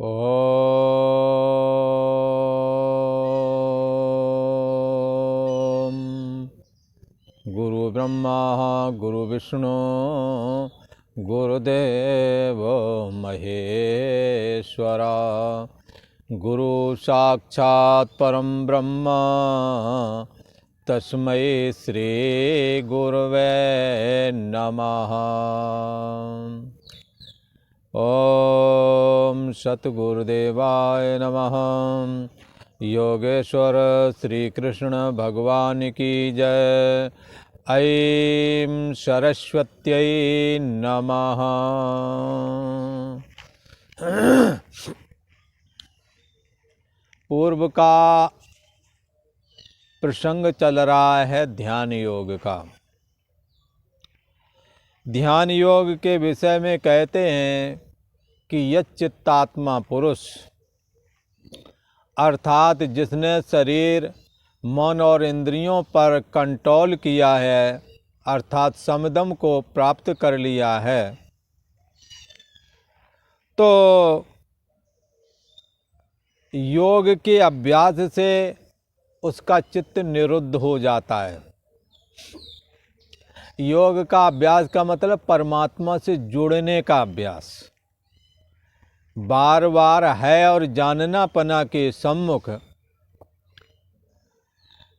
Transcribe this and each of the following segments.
ओम गुरु ब्रह्मा गुरु विष्णु गुरुदेव महेश्वरा गुरु साक्षात् परम ब्रह्म तस्मै श्री गुरवे नमः। ओम सतगुरुदेवाय नमः। योगेश्वर श्री कृष्ण भगवान की जय। ऐं सरस्वत्यै नमः। पूर्व का प्रसंग चल रहा है ध्यान योग का। ध्यान योग के विषय में कहते हैं कि यच्चित्तात्मा पुरुष, अर्थात जिसने शरीर मन और इंद्रियों पर कंट्रोल किया है, अर्थात समदम को प्राप्त कर लिया है, तो योग के अभ्यास से उसका चित्त निरुद्ध हो जाता है। योग का अभ्यास का मतलब परमात्मा से जुड़ने का अभ्यास। बार बार है और जानना पना के सम्मुख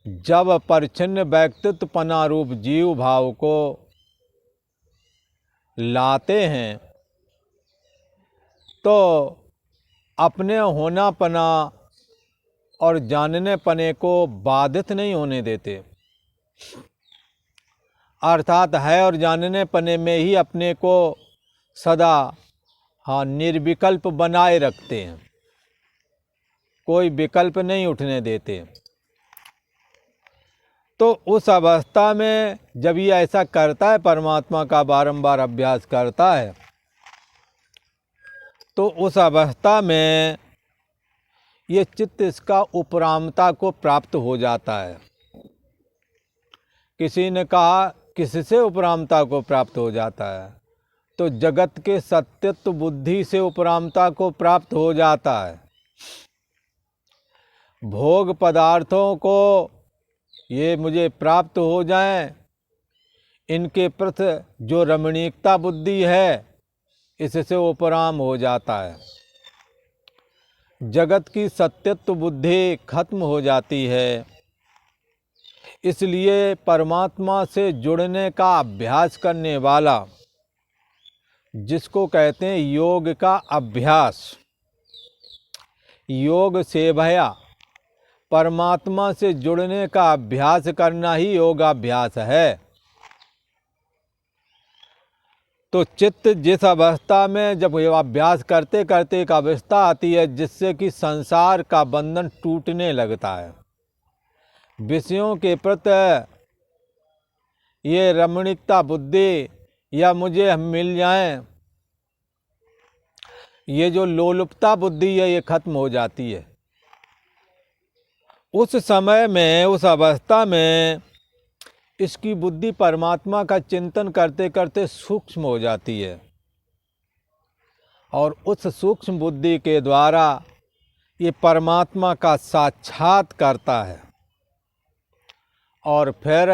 जब परिच्छिन्न व्यक्तित्व पना रूप जीव भाव को लाते हैं तो अपने होना पना और जानने पने को बाधित नहीं होने देते, अर्थात है और जानने पने में ही अपने को सदा निर्विकल्प बनाए रखते हैं, कोई विकल्प नहीं उठने देते। तो उस अवस्था में जब ये ऐसा करता है, परमात्मा का बारंबार अभ्यास करता है, तो उस अवस्था में ये चित्त इसका उपरामता को प्राप्त हो जाता है। किसी ने कहा किससे उपरामता को प्राप्त हो जाता है, तो जगत के सत्यत्व बुद्धि से उपरामता को प्राप्त हो जाता है। भोग पदार्थों को ये मुझे प्राप्त हो जाएं, इनके प्रति जो रमणीकता बुद्धि है, इससे उपराम हो जाता है। जगत की सत्यत्व बुद्धि खत्म हो जाती है। इसलिए परमात्मा से जुड़ने का अभ्यास करने वाला, जिसको कहते हैं योग का अभ्यास, योग सेवया, परमात्मा से जुड़ने का अभ्यास करना ही योगाभ्यास है। तो चित्त जिस अवस्था में जब ये अभ्यास करते करते एक अवस्था आती है जिससे कि संसार का बंधन टूटने लगता है, विषयों के प्रति ये रमणीकता बुद्धि या मुझे हम मिल जाएं, ये जो लोलुपता बुद्धि है, ये खत्म हो जाती है। उस समय में, उस अवस्था में इसकी बुद्धि परमात्मा का चिंतन करते करते सूक्ष्म हो जाती है, और उस सूक्ष्म बुद्धि के द्वारा ये परमात्मा का साक्षात करता है, और फिर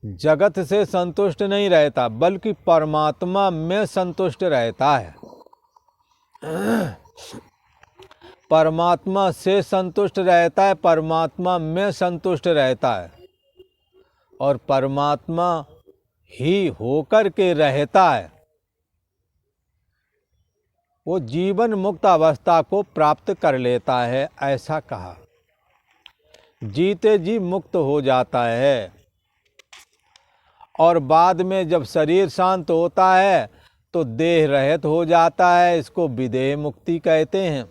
जगत से संतुष्ट नहीं रहता बल्कि परमात्मा में संतुष्ट रहता है। परमात्मा से संतुष्ट रहता है, परमात्मा में संतुष्ट रहता है, और परमात्मा ही होकर के रहता है। वो जीवन मुक्त अवस्था को प्राप्त कर लेता है, ऐसा कहा। जीते जी मुक्त हो जाता है, और बाद में जब शरीर शांत होता है तो देह रहित हो जाता है। इसको विदेह मुक्ति कहते हैं।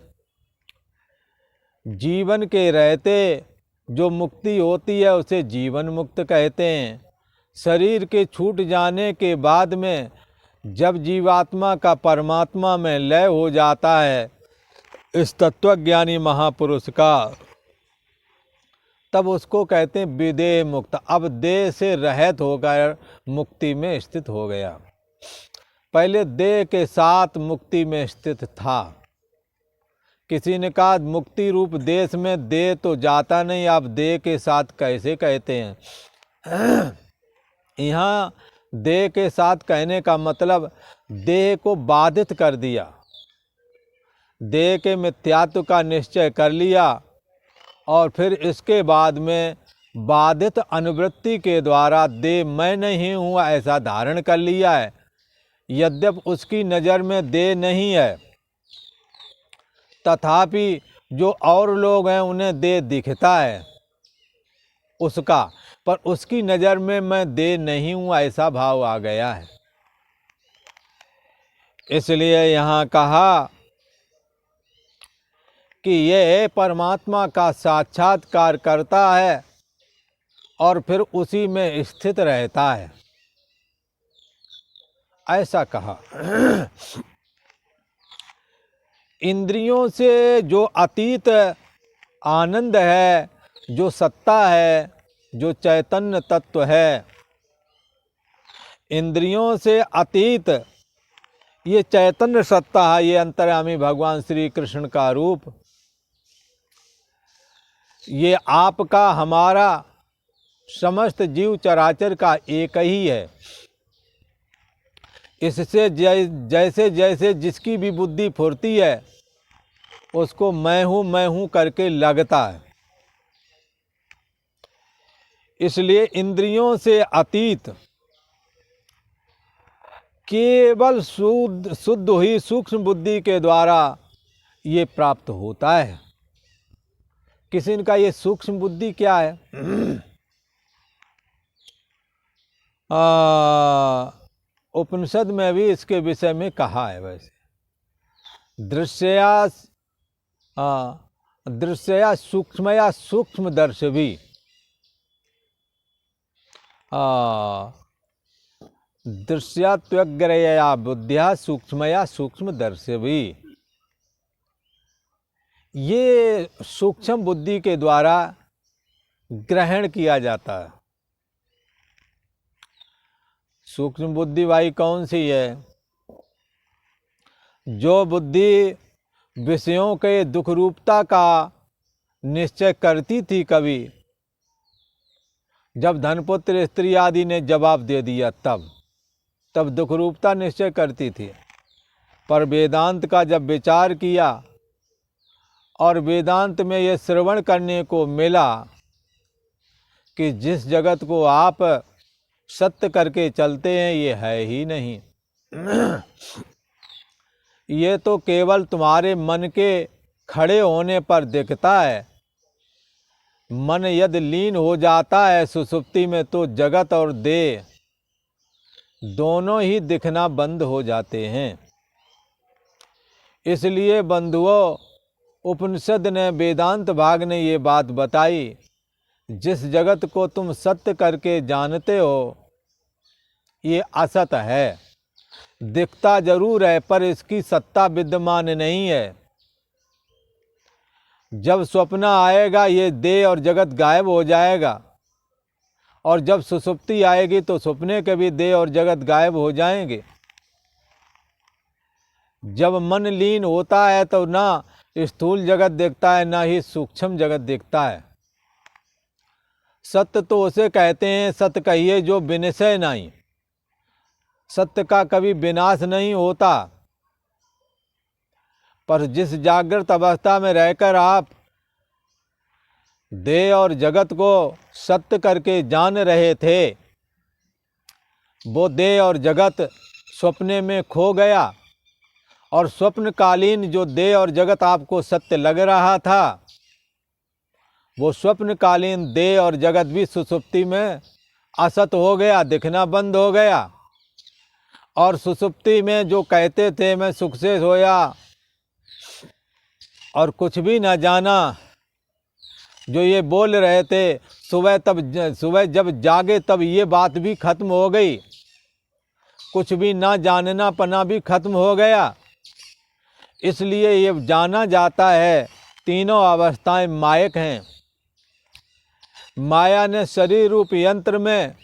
जीवन के रहते जो मुक्ति होती है उसे जीवन मुक्त कहते हैं। शरीर के छूट जाने के बाद में जब जीवात्मा का परमात्मा में लय हो जाता है, इस तत्वज्ञानी महापुरुष का, तब उसको कहते हैं विदेह मुक्त। अब देह से रहित होकर मुक्ति में स्थित हो गया। पहले देह के साथ मुक्ति में स्थित था, किसी ने कहा मुक्ति रूप देश में देह तो जाता नहीं, आप देह के साथ कैसे कहते हैं। यहाँ देह के साथ कहने का मतलब देह को बाधित कर दिया, देह के मिथ्यात्व का निश्चय कर लिया और फिर इसके बाद में बाधित अनुवृत्ति के द्वारा देह मैं नहीं हूँ ऐसा धारण कर लिया है। यद्यपि उसकी नज़र में देह नहीं है, तथापि जो और लोग हैं उन्हें देह दिखता है उसका, पर उसकी नज़र में मैं देह नहीं हूँ ऐसा भाव आ गया है। इसलिए यहाँ कहा कि ये परमात्मा का साक्षात्कार करता है और फिर उसी में स्थित रहता है, ऐसा कहा। इंद्रियों से जो अतीत आनंद है, जो सत्ता है, जो चैतन्य तत्व है, इंद्रियों से अतीत ये चैतन्य सत्ता है, ये अंतर्यामी भगवान श्री कृष्ण का रूप, ये आपका हमारा समस्त जीव चराचर का एक ही है। इससे जैसे जैसे जिसकी भी बुद्धि फुरती है उसको मैं हूँ करके लगता है। इसलिए इंद्रियों से अतीत केवल शुद्ध हुई सूक्ष्म बुद्धि के द्वारा ये प्राप्त होता है। किसी ने कहा ये सूक्ष्म बुद्धि क्या है? उपनिषद में भी इसके विषय में कहा है। वैसे दृश्यया सूक्ष्मया सूक्ष्म दर्शवी, दृश्यात्वग्रया बुद्धिया सूक्ष्मया सूक्ष्म दर्शवी, ये सूक्ष्म बुद्धि के द्वारा ग्रहण किया जाता है। सूक्ष्म बुद्धि भाई कौन सी है? जो बुद्धि विषयों के दुख रूपता का निश्चय करती थी, कभी जब धनपुत्र स्त्री आदि ने जवाब दे दिया तब दुख रूपता निश्चय करती थी। पर वेदांत का जब विचार किया और वेदांत में ये श्रवण करने को मिला कि जिस जगत को आप सत्य करके चलते हैं ये है ही नहीं, ये तो केवल तुम्हारे मन के खड़े होने पर दिखता है। मन यदि लीन हो जाता है सुषुप्ति में तो जगत और देह दोनों ही दिखना बंद हो जाते हैं। इसलिए बंधुओं, उपनिषद ने, वेदांत भाग ने ये बात बताई, जिस जगत को तुम सत्य करके जानते हो ये असत है, दिखता जरूर है पर इसकी सत्ता विद्यमान नहीं है। जब स्वप्न आएगा ये देह और जगत गायब हो जाएगा, और जब सुषुप्ति आएगी तो सपने के भी देह और जगत गायब हो जाएंगे। जब मन लीन होता है तो ना स्थूल जगत दिखता है ना ही सूक्ष्म जगत दिखता है। सत्य तो उसे कहते हैं, सत्य कहिए जो विनिश्चय नहीं, सत्य का कभी विनाश नहीं होता। पर जिस जागृत अवस्था में रहकर आप देह और जगत को सत्य करके जान रहे थे, वो देह और जगत स्वप्ने में खो गया, और स्वप्नकालीन जो देह और जगत आपको सत्य लग रहा था, वो स्वप्नकालीन देह और जगत भी सुषुप्ति में असत हो गया, दिखना बंद हो गया। और सुषुप्ति में जो कहते थे मैं सुख से सोया और कुछ भी न जाना, जो ये बोल रहे थे, सुबह जब जागे तब ये बात भी खत्म हो गई, कुछ भी ना जानना पना भी खत्म हो गया। इसलिए ये जाना जाता है तीनों अवस्थाएं मायक हैं। माया ने शरीर रूप यंत्र में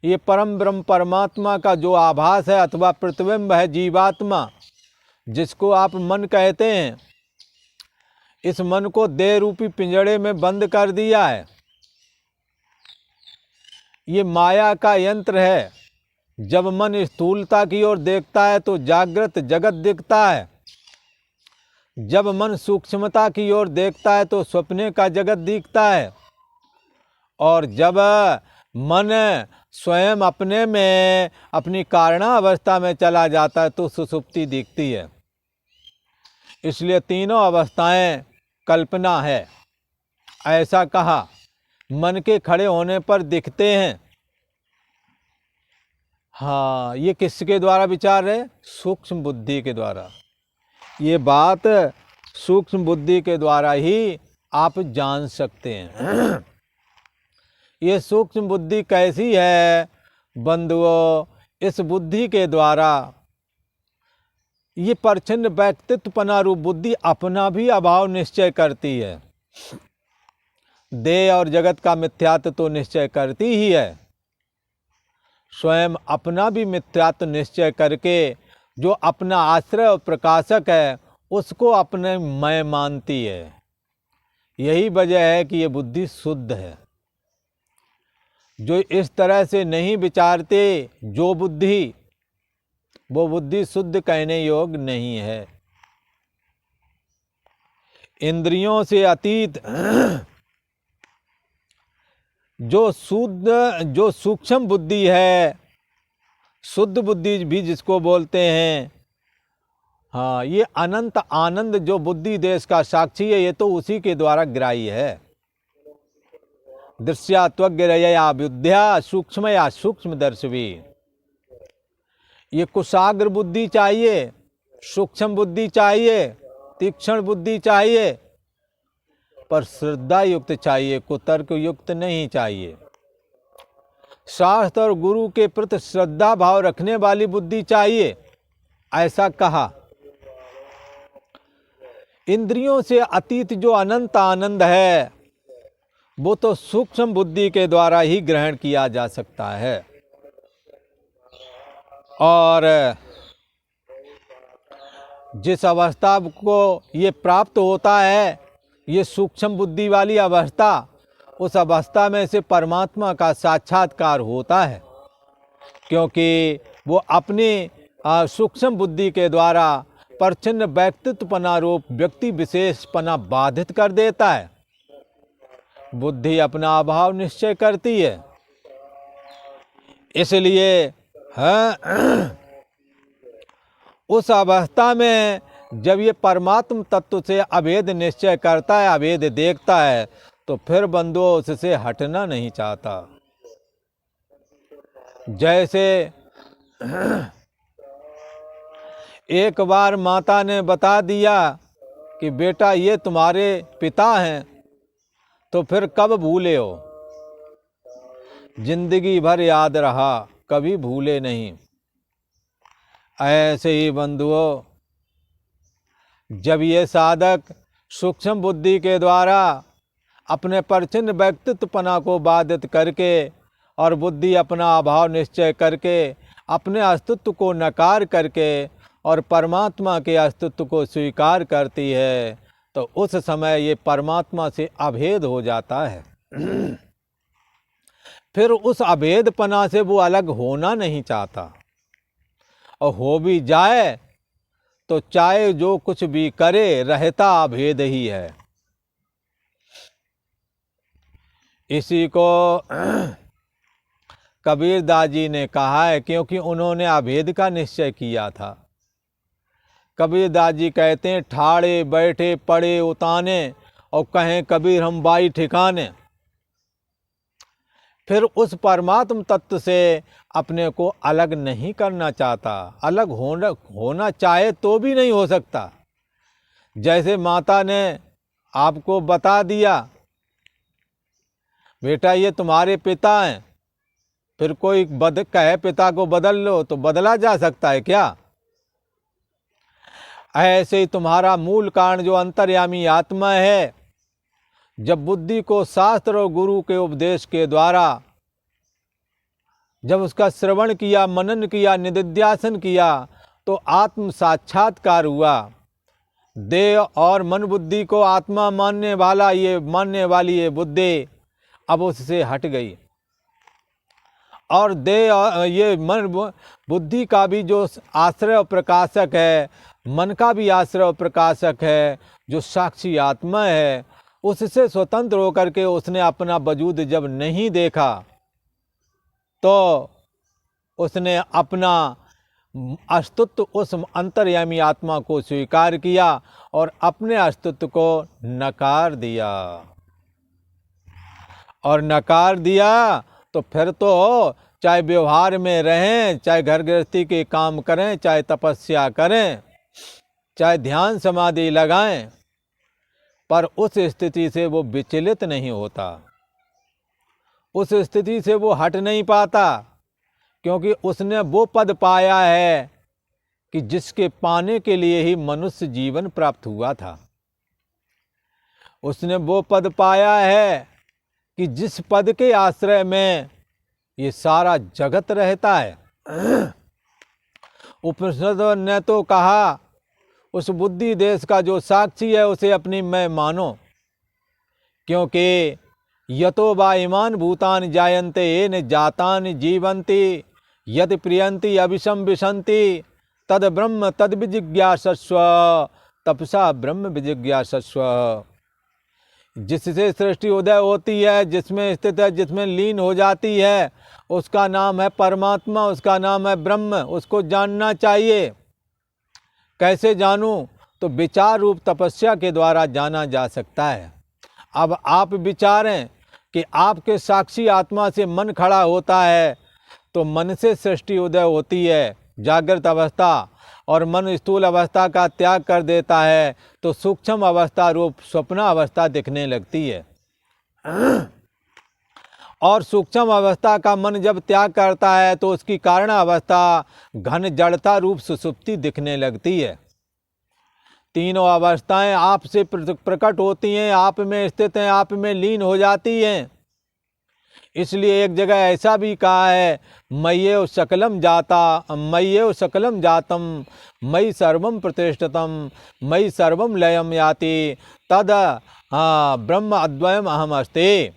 ये परम ब्रह्म परमात्मा का जो आभास है अथवा प्रतिबिंब है जीवात्मा, जिसको आप मन कहते हैं, इस मन को देह रूपी पिंजड़े में बंद कर दिया है। ये माया का यंत्र है। जब मन स्थूलता की ओर देखता है तो जागृत जगत दिखता है, जब मन सूक्ष्मता की ओर देखता है तो सपने का जगत दिखता है, और जब मन स्वयं अपने में अपनी कारणावस्था में चला जाता है तो सुषुप्ति दिखती है। इसलिए तीनों अवस्थाएं कल्पना है। ऐसा कहा। मन के खड़े होने पर दिखते हैं। हाँ, ये किसके द्वारा विचार है? सूक्ष्म बुद्धि के द्वारा। ये बात सूक्ष्म बुद्धि के द्वारा ही आप जान सकते हैं। ये सूक्ष्म बुद्धि कैसी है बंधुओं? इस बुद्धि के द्वारा ये परिच्छिन्न व्यक्तित्वपना रूप बुद्धि अपना भी अभाव निश्चय करती है। देह और जगत का मिथ्यात्व तो निश्चय करती ही है, स्वयं अपना भी मिथ्यात्व निश्चय करके जो अपना आश्रय और प्रकाशक है उसको अपने मैं मानती है। यही वजह है कि ये बुद्धि शुद्ध है। जो इस तरह से नहीं विचारते जो बुद्धि, वो बुद्धि शुद्ध कहने योग्य नहीं है। इंद्रियों से अतीत जो सूक्ष्म बुद्धि है, शुद्ध बुद्धि भी जिसको बोलते हैं, हाँ, ये अनंत आनंद जो बुद्धि देश का साक्षी है, ये तो उसी के द्वारा ग्राह्य है। दृश्यात्वग्रया विद्या सूक्ष्मया सूक्ष्म दर्शवी। ये कुशाग्र बुद्धि चाहिए, सूक्ष्म बुद्धि चाहिए, तीक्ष्ण बुद्धि चाहिए, पर श्रद्धा युक्त चाहिए, कुतर्क युक्त नहीं चाहिए। शास्त्र और गुरु के प्रति श्रद्धा भाव रखने वाली बुद्धि चाहिए। ऐसा कहा। इंद्रियों से अतीत जो अनंत आनंद है वो तो सूक्ष्म बुद्धि के द्वारा ही ग्रहण किया जा सकता है। और जिस अवस्था को ये प्राप्त होता है, ये सूक्ष्म बुद्धि वाली अवस्था, उस अवस्था में से परमात्मा का साक्षात्कार होता है, क्योंकि वो अपनी सूक्ष्म बुद्धि के द्वारा परिच्छिन्न व्यक्तित्वपना रूप व्यक्ति विशेषपना बाधित कर देता है। बुद्धि अपना अभाव निश्चय करती है। इसलिए उस अवस्था में जब ये परमात्म तत्व से अभेद निश्चय करता है, अभेद देखता है, तो फिर बंधुओं उससे हटना नहीं चाहता। जैसे एक बार माता ने बता दिया कि बेटा ये तुम्हारे पिता हैं, तो फिर कब भूले हो? जिंदगी भर याद रहा, कभी भूले नहीं। ऐसे ही बंधुओं, जब ये साधक सूक्ष्म बुद्धि के द्वारा अपने परिच्छिन्न व्यक्तित्वपना को बाधित करके और बुद्धि अपना अभाव निश्चय करके अपने अस्तित्व को नकार करके और परमात्मा के अस्तित्व को स्वीकार करती है, तो उस समय ये परमात्मा से अभेद हो जाता है। फिर उस अभेदपना से वो अलग होना नहीं चाहता, और हो भी जाए तो चाहे जो कुछ भी करे, रहता अभेद ही है। इसी को कबीरदास जी ने कहा है, क्योंकि उन्होंने अभेद का निश्चय किया था। कबीरदास जी कहते हैं, ठाड़े बैठे पड़े उताने और कहें कबीर हम बाई ठिकाने। फिर उस परमात्म तत्व से अपने को अलग नहीं करना चाहता। अलग होना चाहे तो भी नहीं हो सकता। जैसे माता ने आपको बता दिया बेटा ये तुम्हारे पिता हैं, फिर कोई कहे पिता को बदल लो तो बदला जा सकता है क्या? ऐसे ही तुम्हारा मूल कारण जो अंतर्यामी आत्मा है, जब बुद्धि को शास्त्र और गुरु के उपदेश के द्वारा जब उसका श्रवण किया, मनन किया, निदिध्यासन किया, तो आत्म साक्षात्कार हुआ। देह और मन बुद्धि को आत्मा मानने वाली ये बुद्धि अब उससे हट गई, और देह और ये मन बुद्धि का भी जो आश्रय और प्रकाशक है, मन का भी आश्रय और प्रकाशक है, जो साक्षी आत्मा है, उससे स्वतंत्र होकर के उसने अपना वजूद जब नहीं देखा तो उसने अपना अस्तित्व उस अंतर्यामी आत्मा को स्वीकार किया और अपने अस्तित्व को नकार दिया। और नकार दिया तो फिर तो चाहे व्यवहार में रहें, चाहे घर गृहस्थी के काम करें, चाहे तपस्या करें, चाहे ध्यान समाधि लगाएं, पर उस स्थिति से वो विचलित नहीं होता, उस स्थिति से वो हट नहीं पाता, क्योंकि उसने वो पद पाया है कि जिसके पाने के लिए ही मनुष्य जीवन प्राप्त हुआ था। उसने वो पद पाया है कि जिस पद के आश्रय में ये सारा जगत रहता है। उपनिषद ने तो कहा उस बुद्धि देश का जो साक्षी है उसे अपनी मैं मानो, क्योंकि यतो वा इमान भूतानि जायन्ते येन जातानि जीवन्ति यदि प्रियन्ति अभिशम विशन्ति तद ब्रह्म तद विजिज्ञासस्व तपसा ब्रह्म विजिज्ञासस्व। जिससे सृष्टि उदय होती है, जिसमें स्थित है, जिसमें लीन हो जाती है, उसका नाम है परमात्मा, उसका नाम है ब्रह्म। उसको जानना चाहिए। कैसे जानूं? तो विचार रूप तपस्या के द्वारा जाना जा सकता है। अब आप विचारें कि आपके साक्षी आत्मा से मन खड़ा होता है तो मन से सृष्टि उदय होती है, जागृत अवस्था, और मन स्थूल अवस्था का त्याग कर देता है तो सूक्ष्म अवस्था रूप स्वप्न अवस्था दिखने लगती है। और सूक्ष्म अवस्था का मन जब त्याग करता है तो उसकी कारण अवस्था घन जड़ता रूप सुषुप्ति दिखने लगती है। तीनों अवस्थाएं आपसे प्रकट होती हैं, आप में स्थित हैं, आप में लीन हो जाती हैं। इसलिए एक जगह ऐसा भी कहा है, मय्येव सकलम जातम मयि सर्वम प्रतिष्ठितम मयि सर्वम लयम याति तद ब्रह्म अद्वयम अहम अस्ति।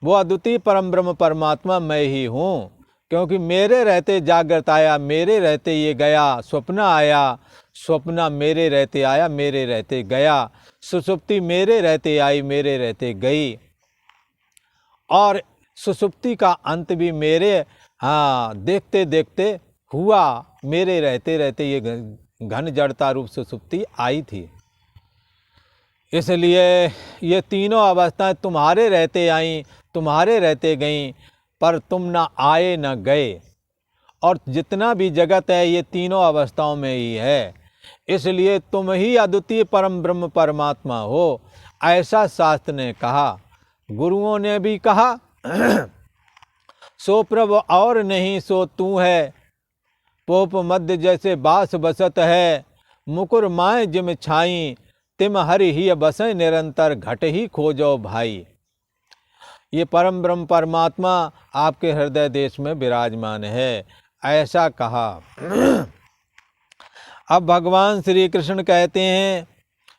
वो अद्वितीय परम ब्रह्म परमात्मा मैं ही हूँ, क्योंकि मेरे रहते जागृत आया, मेरे रहते ये गया, स्वप्न आया, स्वप्न मेरे रहते आया, मेरे रहते गया, सुषुप्ति मेरे रहते आई, मेरे रहते गई, और सुषुप्ति का अंत भी मेरे देखते देखते हुआ, मेरे रहते रहते ये घन जड़ता रूप सुषुप्ति आई थी। इसलिए ये तीनों अवस्थाएं तुम्हारे रहते आईं, तुम्हारे रहते गईं, पर तुम ना आए न गए। और जितना भी जगत है ये तीनों अवस्थाओं में ही है। इसलिए तुम ही अद्वितीय परम ब्रह्म परमात्मा हो, ऐसा शास्त्र ने कहा। गुरुओं ने भी कहा, सो प्रभु और नहीं सो तू है, पोप मध्य जैसे बास बसत है, मुकुर माए जिम छाई, तिम हरि ही बसें निरंतर, घट ही खोजो भाई। ये परम ब्रह्म परमात्मा आपके हृदय देश में विराजमान है, ऐसा कहा। अब भगवान श्री कृष्ण कहते हैं,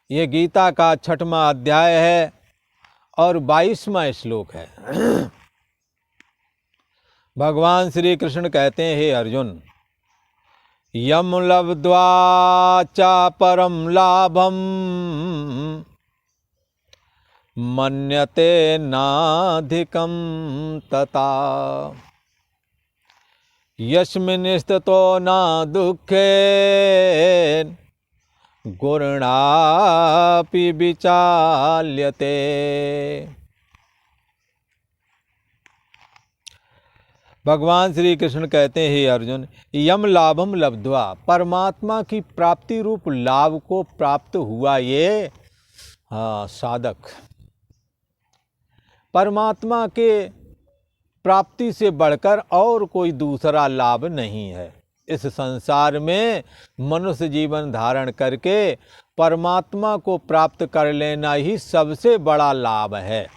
ये गीता का 6वां अध्याय है और 22वां श्लोक है। भगवान श्री कृष्ण कहते हैं, हे अर्जुन, यम लब्ध्वा च परम लाभम मन्यते नाधिकम तथा, यस्मिन् स्थितो न दुःखे गुरुणापि विचाल्यते। भगवान श्री कृष्ण कहते हैं, हे अर्जुन, यम लाभम लब्ध्वा, परमात्मा की प्राप्ति रूप लाभ को प्राप्त हुआ ये साधक, परमात्मा के प्राप्ति से बढ़कर और कोई दूसरा लाभ नहीं है। इस संसार में मनुष्य जीवन धारण करके परमात्मा को प्राप्त कर लेना ही सबसे बड़ा लाभ है।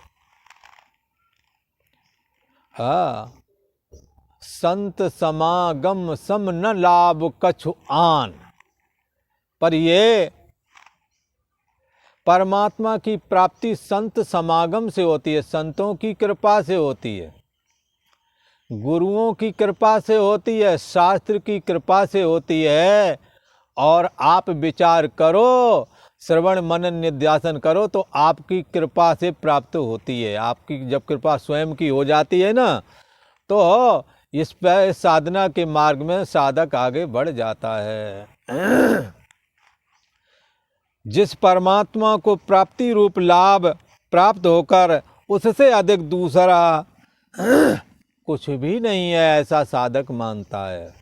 संत समागम सम न लाभ कछु आन, पर ये परमात्मा की प्राप्ति संत समागम से होती है, संतों की कृपा से होती है, गुरुओं की कृपा से होती है, शास्त्र की कृपा से होती है। और आप विचार करो, श्रवण मनन निध्यासन करो तो आपकी कृपा से प्राप्त होती है। आपकी जब कृपा स्वयं की हो जाती है ना, तो इस पर साधना के मार्ग में साधक आगे बढ़ जाता है। जिस परमात्मा को प्राप्ति रूप लाभ प्राप्त होकर उससे अधिक दूसरा कुछ भी नहीं है, ऐसा साधक मानता है।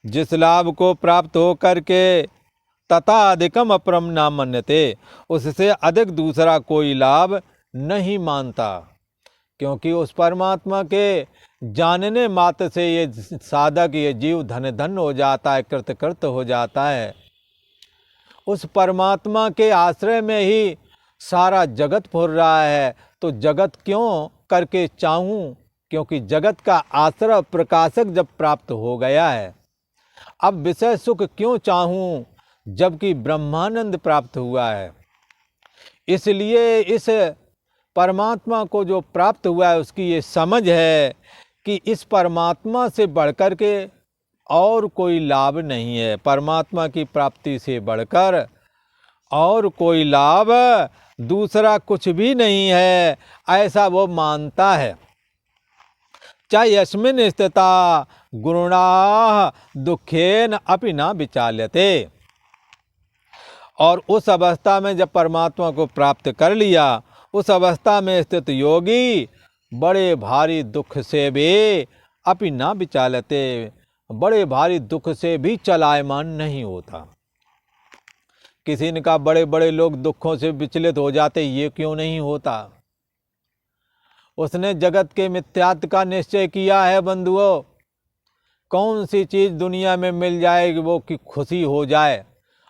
जिस लाभ को प्राप्त होकर के तथा अधिकम अपरम न मन्यते, उससे अधिक दूसरा कोई लाभ नहीं मानता, क्योंकि उस परमात्मा के जानने मात्र से ये साधक, ये जीव धन धन हो जाता है, कृत कृत हो जाता है। उस परमात्मा के आश्रय में ही सारा जगत फुर रहा है, तो जगत क्यों करके चाहूं, क्योंकि जगत का आश्रय प्रकाशक जब प्राप्त हो गया है। अब विषय सुख क्यों चाहूं, जबकि ब्रह्मानंद प्राप्त हुआ है। इसलिए इस परमात्मा को जो प्राप्त हुआ है उसकी ये समझ है कि इस परमात्मा से बढ़कर के और कोई लाभ नहीं है, परमात्मा की प्राप्ति से बढ़कर और कोई लाभ दूसरा कुछ भी नहीं है, ऐसा वो मानता है। चाहे यस्मिन् स्थिता गुरुणा दुखेन अपि न विचाल्यते। और उस अवस्था में जब परमात्मा को प्राप्त कर लिया, उस अवस्था में स्थित योगी बड़े भारी दुख से भी अपि न विचाल्यते, बड़े भारी दुख से भी चलायमान नहीं होता। किसी ने कहा बड़े बड़े लोग दुखों से विचलित हो जाते, ये क्यों नहीं होता? उसने जगत के मिथ्यात्व का निश्चय किया है। बंधुओं, कौन सी चीज दुनिया में मिल जाएगी वो कि खुशी हो जाए,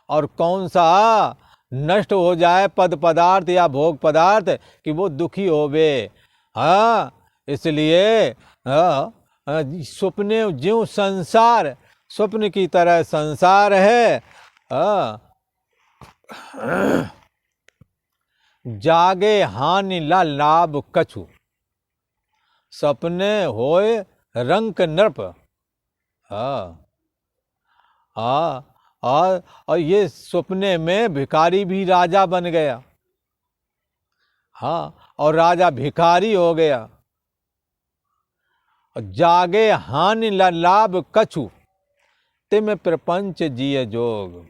और कौन सा नष्ट हो जाए पद पदार्थ या भोग पदार्थ कि वो दुखी होवे। हाँ, इसलिए स्वप्ने ज्यों संसार, स्वप्न की तरह संसार है। जागे हानि ला लाभ कछु, सपने होए रंक नृप। और ये सपने में भिखारी भी राजा बन गया। हाँ, और राजा भिखारी हो गया। जागे हानि ला लाभ कछु, तिम प्रपंच जिय जोग।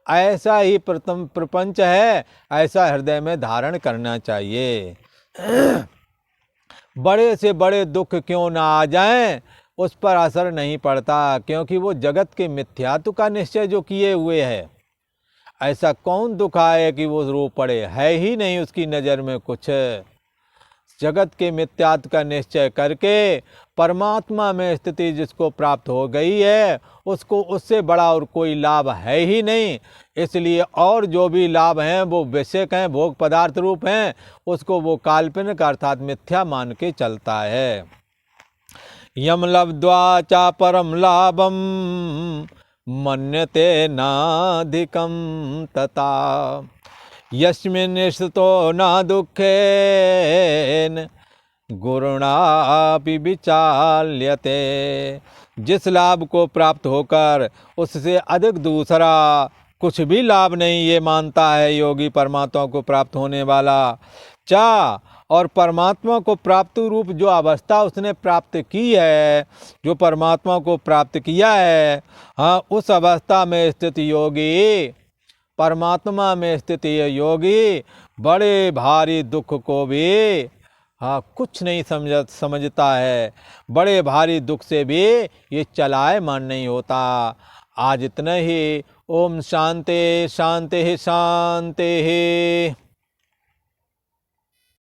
ऐसा ही प्रपंच है, ऐसा हृदय में धारण करना चाहिए। बड़े से बड़े दुख क्यों ना आ जाएं, उस पर असर नहीं पड़ता, क्योंकि वो जगत के मिथ्यात्व का निश्चय जो किए हुए है। ऐसा कौन दुख आए कि वो रो पड़े, है ही नहीं उसकी नज़र में कुछ। जगत के मिथ्यात्व का निश्चय करके परमात्मा में स्थिति जिसको प्राप्त हो गई है, उसको उससे बड़ा और कोई लाभ है ही नहीं। इसलिए और जो भी लाभ हैं वो विषयक हैं, भोग पदार्थ रूप हैं, उसको वो काल्पनिक अर्थात मिथ्या मान के चलता है। यम लब्ध्वा चा परम लाभम मन्यते नाधिकम तथा, यस्मिन् स्थितो न दुखेन गुरुणापि विचाल्यते। जिस लाभ को प्राप्त होकर उससे अधिक दूसरा कुछ भी लाभ नहीं, ये मानता है योगी परमात्मा को प्राप्त होने वाला। चा और परमात्मा को प्राप्त रूप जो अवस्था उसने प्राप्त की है, जो परमात्मा को प्राप्त किया है, हाँ, उस अवस्था में स्थित योगी, परमात्मा में स्थित ये योगी बड़े भारी दुख को भी हाँ कुछ नहीं समझता है। बड़े भारी दुख से भी ये चलायमान नहीं होता। आज इतना ही। ओम शांति शांति शांति।